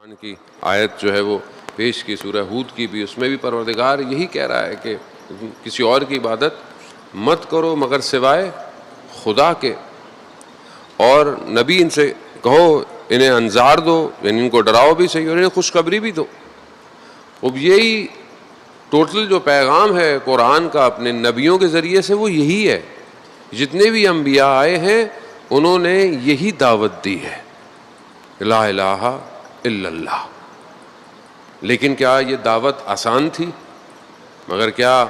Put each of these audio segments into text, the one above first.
کی آیت جو ہے وہ پیش کی سورہ ہود کی بھی، اس میں بھی پروردگار یہی کہہ رہا ہے کہ کسی اور کی عبادت مت کرو مگر سوائے خدا کے، اور نبی ان سے کہو انہیں انذار دو، یعنی ان کو ڈراؤ بھی صحیح اور انہیں خوشخبری بھی دو۔ اب یہی ٹوٹل جو پیغام ہے قرآن کا اپنے نبیوں کے ذریعے سے وہ یہی ہے۔ جتنے بھی انبیاء آئے ہیں انہوں نے یہی دعوت دی ہے، لا الہ الا اللہ۔ لیکن کیا یہ دعوت آسان تھی؟ مگر کیا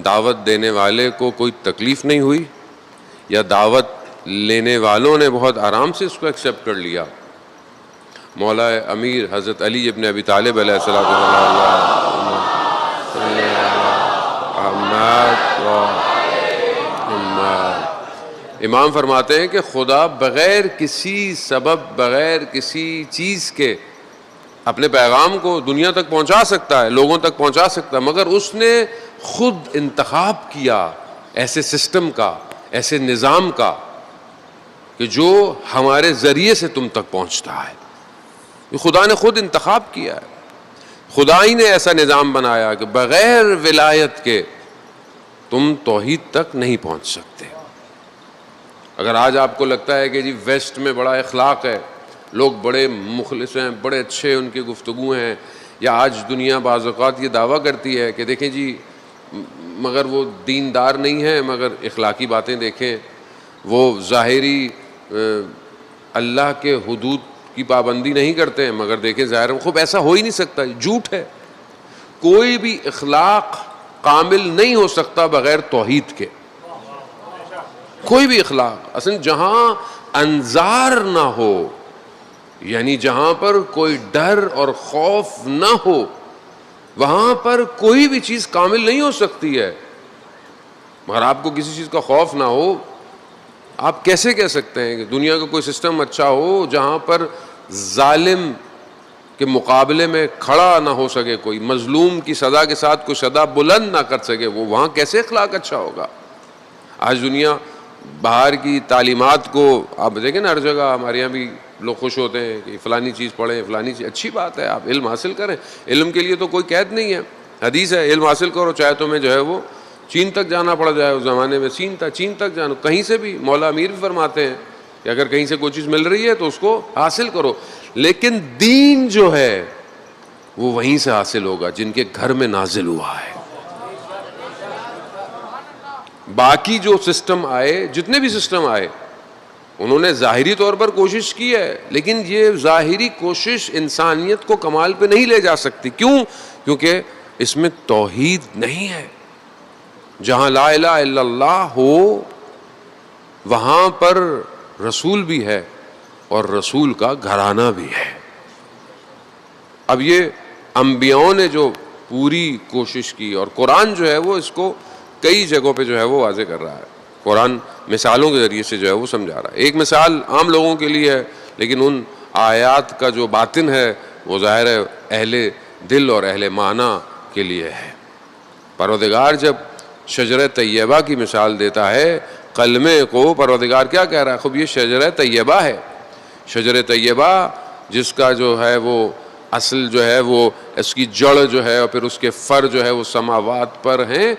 دعوت دینے والے کو کوئی تکلیف نہیں ہوئی، یا دعوت لینے والوں نے بہت آرام سے اس کو ایکسیپٹ کر لیا؟ مولا امیر حضرت علی ابن ابی طالب علیہ السلام امام فرماتے ہیں کہ خدا بغیر کسی سبب، بغیر کسی چیز کے اپنے پیغام کو دنیا تک پہنچا سکتا ہے، لوگوں تک پہنچا سکتا ہے، مگر اس نے خود انتخاب کیا ایسے سسٹم کا، ایسے نظام کا کہ جو ہمارے ذریعے سے تم تک پہنچتا ہے۔ یہ خدا نے خود انتخاب کیا ہے، خدا ہی نے ایسا نظام بنایا کہ بغیر ولایت کے تم توحید تک نہیں پہنچ سکتے۔ اگر آج آپ کو لگتا ہے کہ جی ویسٹ میں بڑا اخلاق ہے، لوگ بڑے مخلص ہیں، بڑے اچھے ان کی گفتگو ہیں، یا آج دنیا بعض اوقات یہ دعویٰ کرتی ہے کہ دیکھیں جی مگر وہ دیندار نہیں ہیں، مگر اخلاقی باتیں دیکھیں، وہ ظاہری اللہ کے حدود کی پابندی نہیں کرتے ہیں، مگر دیکھیں ظاہر خوب ایسا ہو ہی نہیں سکتا، جھوٹ ہے۔ کوئی بھی اخلاق کامل نہیں ہو سکتا بغیر توحید کے، کوئی بھی اخلاق۔ اصل جہاں انظار نہ ہو، یعنی جہاں پر کوئی ڈر اور خوف نہ ہو، وہاں پر کوئی بھی چیز کامل نہیں ہو سکتی ہے۔ مگر آپ کو کسی چیز کا خوف نہ ہو، آپ کیسے کہہ سکتے ہیں کہ دنیا کا کوئی سسٹم اچھا ہو جہاں پر ظالم کے مقابلے میں کھڑا نہ ہو سکے، کوئی مظلوم کی صدا کے ساتھ کوئی صدا بلند نہ کر سکے، وہ وہاں کیسے اخلاق اچھا ہوگا؟ آج دنیا باہر کی تعلیمات کو آپ دیکھیں نا، ہر جگہ ہمارے یہاں بھی لوگ خوش ہوتے ہیں کہ فلانی چیز پڑھیں، فلانی چیز، اچھی بات ہے، آپ علم حاصل کریں، علم کے لیے تو کوئی قید نہیں ہے، حدیث ہے علم حاصل کرو، چاہے تمہیں جو ہے وہ چین تک جانا پڑ جائے، اس زمانے میں چین تک جانا، کہیں سے بھی۔ مولا امیر بھی فرماتے ہیں کہ اگر کہیں سے کوئی چیز مل رہی ہے تو اس کو حاصل کرو، لیکن دین جو ہے وہ وہیں سے حاصل ہوگا جن کے گھر میں نازل ہوا ہے۔ باقی جو سسٹم آئے، جتنے بھی سسٹم آئے، انہوں نے ظاہری طور پر کوشش کی ہے، لیکن یہ ظاہری کوشش انسانیت کو کمال پہ نہیں لے جا سکتی۔ کیوں؟ کیونکہ اس میں توحید نہیں ہے۔ جہاں لا الہ الا اللہ ہو وہاں پر رسول بھی ہے اور رسول کا گھرانہ بھی ہے۔ اب یہ انبیاؤں نے جو پوری کوشش کی، اور قرآن جو ہے وہ اس کو کئی جگہوں پہ جو ہے وہ واضح کر رہا ہے، قرآن مثالوں کے ذریعے سے جو ہے وہ سمجھا رہا ہے۔ ایک مثال عام لوگوں کے لیے ہے، لیکن ان آیات کا جو باطن ہے وہ ظاہر ہے اہل دل اور اہل معنی کے لیے ہے۔ پروردگار جب شجرہ طیبہ کی مثال دیتا ہے، کلمے کو پروردگار کیا کہہ رہا ہے؟ خوب یہ شجرہ طیبہ ہے، شجرہ طیبہ جس کا جو ہے وہ اصل جو ہے وہ اس کی جڑ جو ہے اور پھر اس کے فر جو ہے وہ سماوات پر ہیں۔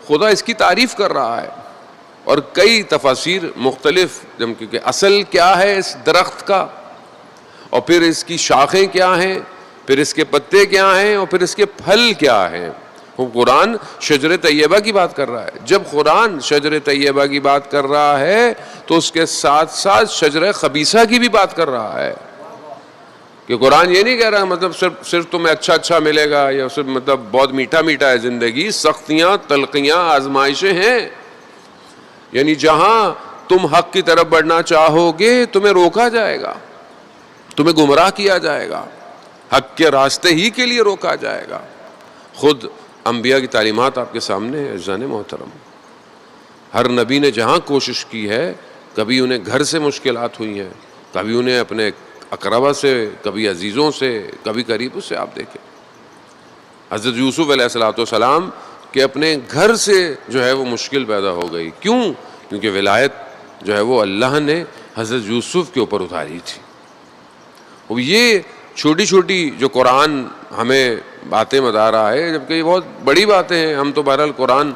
خدا اس کی تعریف کر رہا ہے، اور کئی تفاسیر مختلف، کیونکہ اصل کیا ہے اس درخت کا، اور پھر اس کی شاخیں کیا ہیں، پھر اس کے پتے کیا ہیں، اور پھر اس کے پھل کیا ہیں۔ وہ قرآن شجر طیبہ کی بات کر رہا ہے۔ جب قرآن شجر طیبہ کی بات کر رہا ہے تو اس کے ساتھ ساتھ شجر خبیثہ کی بھی بات کر رہا ہے، کہ قرآن یہ نہیں کہہ رہا مطلب صرف تمہیں اچھا ملے گا، یا صرف مطلب بہت میٹھا ہے زندگی، سختیاں، تلخیاں، آزمائشیں ہیں۔ یعنی جہاں تم حق کی طرف بڑھنا چاہو گے تمہیں روکا جائے گا، تمہیں گمراہ کیا جائے گا، حق کے راستے ہی کے لیے روکا جائے گا۔ خود انبیاء کی تعلیمات آپ کے سامنے ہے عزیزان محترم۔ ہر نبی نے جہاں کوشش کی ہے، کبھی انہیں گھر سے مشکلات ہوئی ہیں، کبھی انہیں اپنے اقربا سے، کبھی عزیزوں سے، کبھی قریبوں سے۔ آپ دیکھیں حضرت یوسف علیہ السلام کہ اپنے گھر سے جو ہے وہ مشکل پیدا ہو گئی۔ کیوں؟ کیونکہ ولایت جو ہے وہ اللہ نے حضرت یوسف کے اوپر اتاری تھی۔ یہ چھوٹی چھوٹی جو قرآن ہمیں باتیں بتا رہا ہے، جبکہ یہ بہت بڑی باتیں ہیں. ہم تو بہرحال قرآن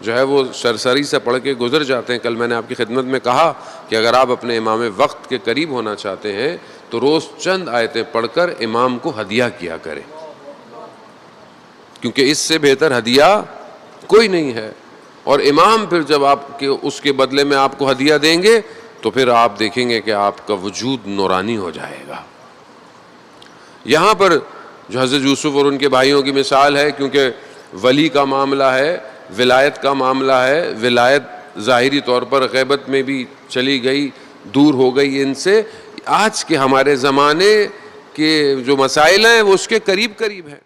جو ہے وہ سرسری سے پڑھ کے گزر جاتے ہیں. کل میں نے آپ کی خدمت میں کہا کہ اگر آپ اپنے امام وقت کے قریب ہونا چاہتے ہیں تو روز چند آیتیں پڑھ کر امام کو ہدیہ کیا کریں، کیونکہ اس سے بہتر ہدیہ کوئی نہیں ہے. اور امام پھر جب آپ کے اس کے بدلے میں آپ کو ہدیہ دیں گے تو پھر آپ دیکھیں گے کہ آپ کا وجود نورانی ہو جائے گا. یہاں پر جو حضرت یوسف اور ان کے بھائیوں کی مثال ہے، کیونکہ ولی کا معاملہ ہے، ولایت کا معاملہ ہے. ولایت ظاہری طور پر غیبت میں بھی چلی گئی، دور ہو گئی ان سے. آج کے ہمارے زمانے کے جو مسائل ہیں وہ اس کے قریب قریب ہیں.